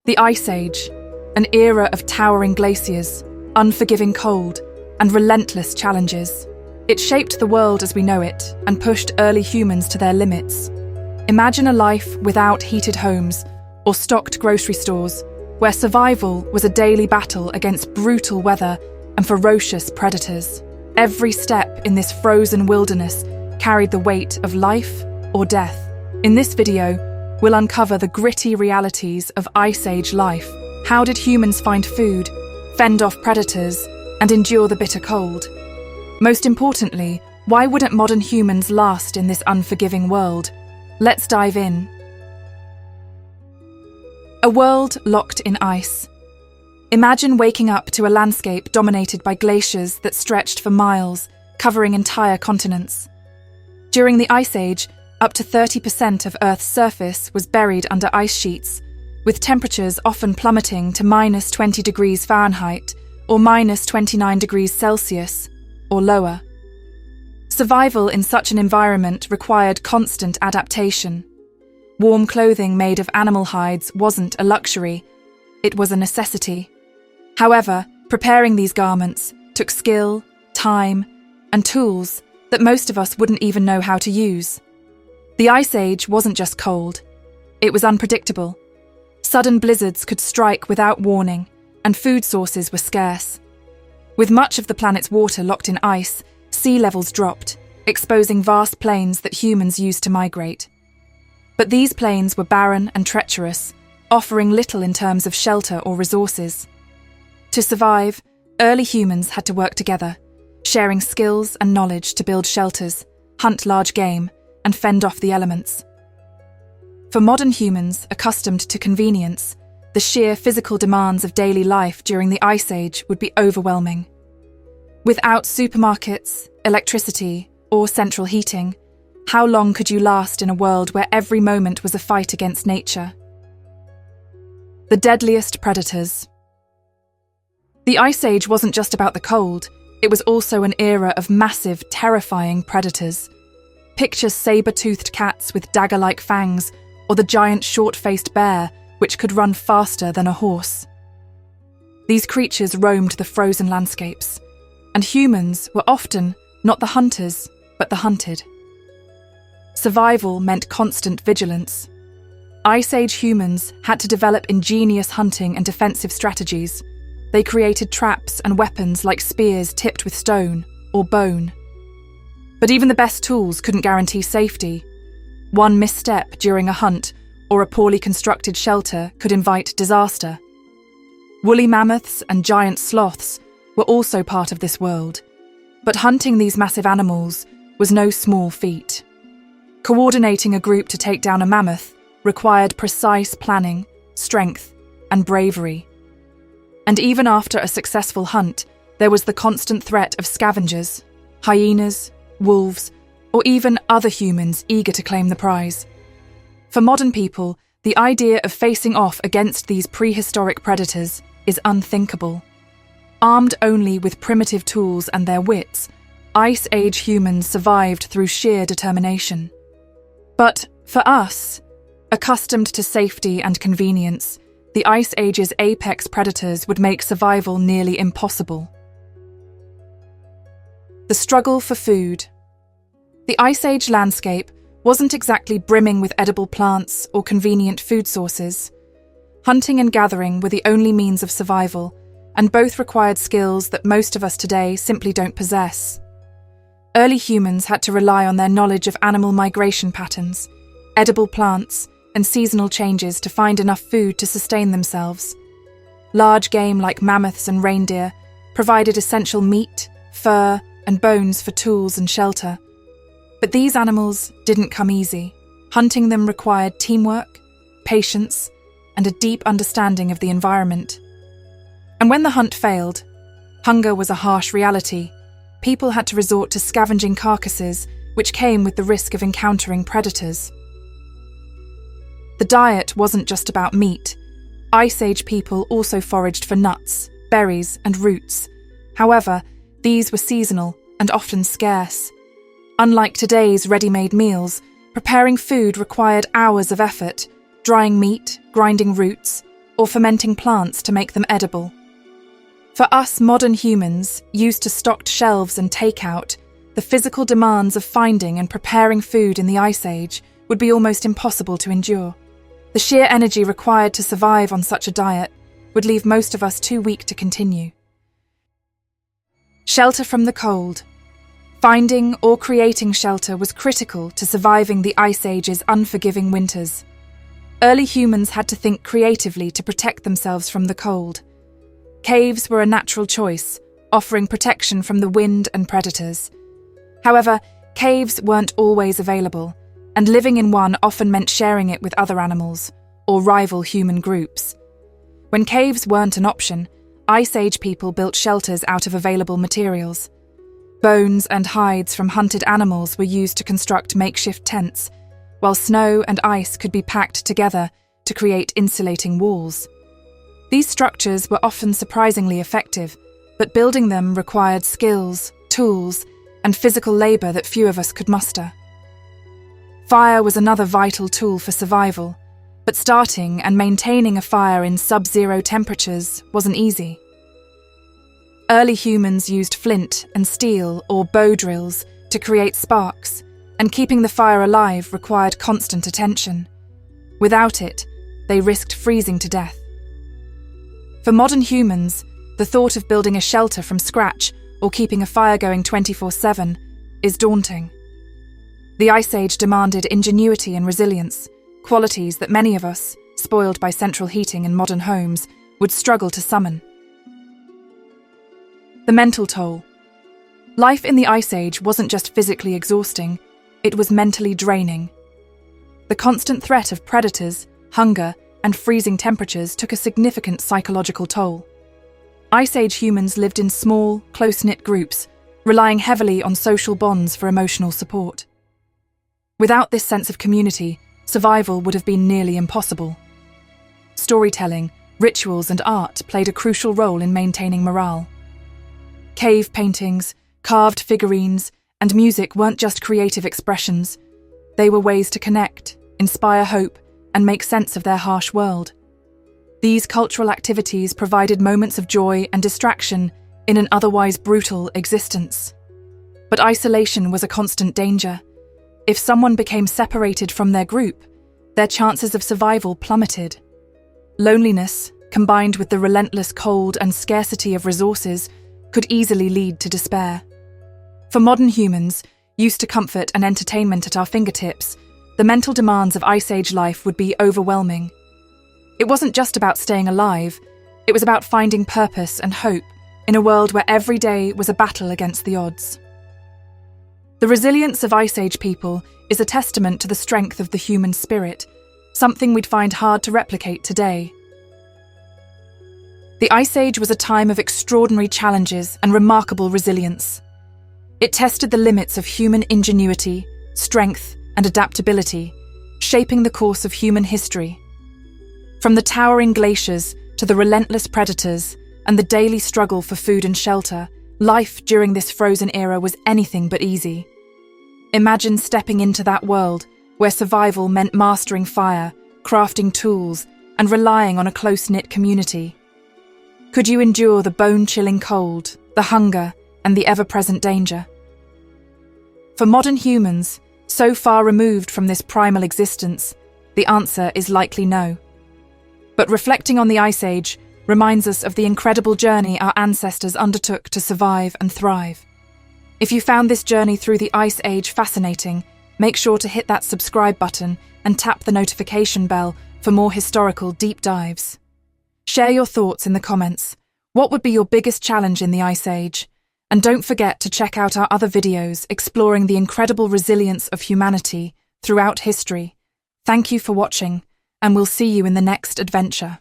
The Ice Age, an era of towering glaciers, unforgiving cold, and relentless challenges. It shaped the world as we know it and pushed early humans to their limits. Imagine a life without heated homes or stocked grocery stores, where survival was a daily battle against brutal weather and ferocious predators. Every step in this frozen wilderness carried the weight of life or death. In this video, we'll uncover the gritty realities of Ice Age life. How did humans find food, fend off predators, and endure the bitter cold? Most importantly, why wouldn't modern humans last in this unforgiving world? Let's dive in. A world locked in ice. Imagine waking up to a landscape dominated by glaciers that stretched for miles, covering entire continents. During the Ice Age, up to 30% of Earth's surface was buried under ice sheets, with temperatures often plummeting to minus 20 degrees Fahrenheit or minus 29 degrees Celsius or lower. Survival in such an environment required constant adaptation. Warm clothing made of animal hides wasn't a luxury, it was a necessity. However, preparing these garments took skill, time, and tools that most of us wouldn't even know how to use. The Ice Age wasn't just cold, it was unpredictable. Sudden blizzards could strike without warning, and food sources were scarce. With much of the planet's water locked in ice, sea levels dropped, exposing vast plains that humans used to migrate. But these plains were barren and treacherous, offering little in terms of shelter or resources. To survive, early humans had to work together, sharing skills and knowledge to build shelters, hunt large game, and fend off the elements. For modern humans accustomed to convenience, the sheer physical demands of daily life during the Ice Age would be overwhelming. Without supermarkets, electricity, or central heating, how long could you last in a world where every moment was a fight against nature? The deadliest predators. The Ice Age wasn't just about the cold, it was also an era of massive, terrifying predators. Picture saber-toothed cats with dagger-like fangs, or the giant short-faced bear, which could run faster than a horse. These creatures roamed the frozen landscapes, and humans were often not the hunters, but the hunted. Survival meant constant vigilance. Ice Age humans had to develop ingenious hunting and defensive strategies. They created traps and weapons like spears tipped with stone or bone. But even the best tools couldn't guarantee safety. One misstep during a hunt or a poorly constructed shelter could invite disaster. Woolly mammoths and giant sloths were also part of this world, but hunting these massive animals was no small feat. Coordinating a group to take down a mammoth required precise planning, strength, and bravery. And even after a successful hunt, there was the constant threat of scavengers, hyenas, wolves, or even other humans eager to claim the prize. For modern people, the idea of facing off against these prehistoric predators is unthinkable. Armed only with primitive tools and their wits, Ice Age humans survived through sheer determination. But for us, accustomed to safety and convenience, the Ice Age's apex predators would make survival nearly impossible. The struggle for food. The Ice Age landscape wasn't exactly brimming with edible plants or convenient food sources. Hunting and gathering were the only means of survival, and both required skills that most of us today simply don't possess. Early humans had to rely on their knowledge of animal migration patterns, edible plants, and seasonal changes to find enough food to sustain themselves. Large game like mammoths and reindeer provided essential meat, fur, and bones for tools and shelter. But these animals didn't come easy. Hunting them required teamwork, patience, and a deep understanding of the environment. And when the hunt failed, hunger was a harsh reality. People had to resort to scavenging carcasses, which came with the risk of encountering predators. The diet wasn't just about meat. Ice Age people also foraged for nuts, berries, and roots. However, these were seasonal and often scarce. Unlike today's ready-made meals, preparing food required hours of effort, drying meat, grinding roots, or fermenting plants to make them edible. For us modern humans, used to stocked shelves and takeout, the physical demands of finding and preparing food in the Ice Age would be almost impossible to endure. The sheer energy required to survive on such a diet would leave most of us too weak to continue. Shelter from the cold. Finding or creating shelter was critical to surviving the Ice Age's unforgiving winters. Early humans had to think creatively to protect themselves from the cold. Caves were a natural choice, offering protection from the wind and predators. However, caves weren't always available, and living in one often meant sharing it with other animals, or rival human groups. When caves weren't an option, Ice Age people built shelters out of available materials. Bones and hides from hunted animals were used to construct makeshift tents, while snow and ice could be packed together to create insulating walls. These structures were often surprisingly effective, but building them required skills, tools, and physical labor that few of us could muster. Fire was another vital tool for survival, but starting and maintaining a fire in sub-zero temperatures wasn't easy. Early humans used flint and steel or bow drills to create sparks, and keeping the fire alive required constant attention. Without it, they risked freezing to death. For modern humans, the thought of building a shelter from scratch or keeping a fire going 24/7 is daunting. The Ice Age demanded ingenuity and resilience, qualities that many of us, spoiled by central heating in modern homes, would struggle to summon. The mental toll. Life in the Ice Age wasn't just physically exhausting, it was mentally draining. The constant threat of predators, hunger, and freezing temperatures took a significant psychological toll. Ice Age humans lived in small, close-knit groups, relying heavily on social bonds for emotional support. Without this sense of community, survival would have been nearly impossible. Storytelling, rituals, and art played a crucial role in maintaining morale. Cave paintings, carved figurines, and music weren't just creative expressions. They were ways to connect, inspire hope, and make sense of their harsh world. These cultural activities provided moments of joy and distraction in an otherwise brutal existence. But isolation was a constant danger. If someone became separated from their group, their chances of survival plummeted. Loneliness, combined with the relentless cold and scarcity of resources, could easily lead to despair. For modern humans, used to comfort and entertainment at our fingertips, the mental demands of Ice Age life would be overwhelming. It wasn't just about staying alive, it was about finding purpose and hope in a world where every day was a battle against the odds. The resilience of Ice Age people is a testament to the strength of the human spirit, something we'd find hard to replicate today. The Ice Age was a time of extraordinary challenges and remarkable resilience. It tested the limits of human ingenuity, strength, and adaptability, shaping the course of human history. From the towering glaciers to the relentless predators and the daily struggle for food and shelter, life during this frozen era was anything but easy. Imagine stepping into that world where survival meant mastering fire, crafting tools, and relying on a close-knit community. Could you endure the bone-chilling cold, the hunger, and the ever-present danger? For modern humans, so far removed from this primal existence, the answer is likely no. But reflecting on the Ice Age reminds us of the incredible journey our ancestors undertook to survive and thrive. If you found this journey through the Ice Age fascinating, make sure to hit that subscribe button and tap the notification bell for more historical deep dives. Share your thoughts in the comments. What would be your biggest challenge in the Ice Age? And don't forget to check out our other videos exploring the incredible resilience of humanity throughout history. Thank you for watching, and we'll see you in the next adventure.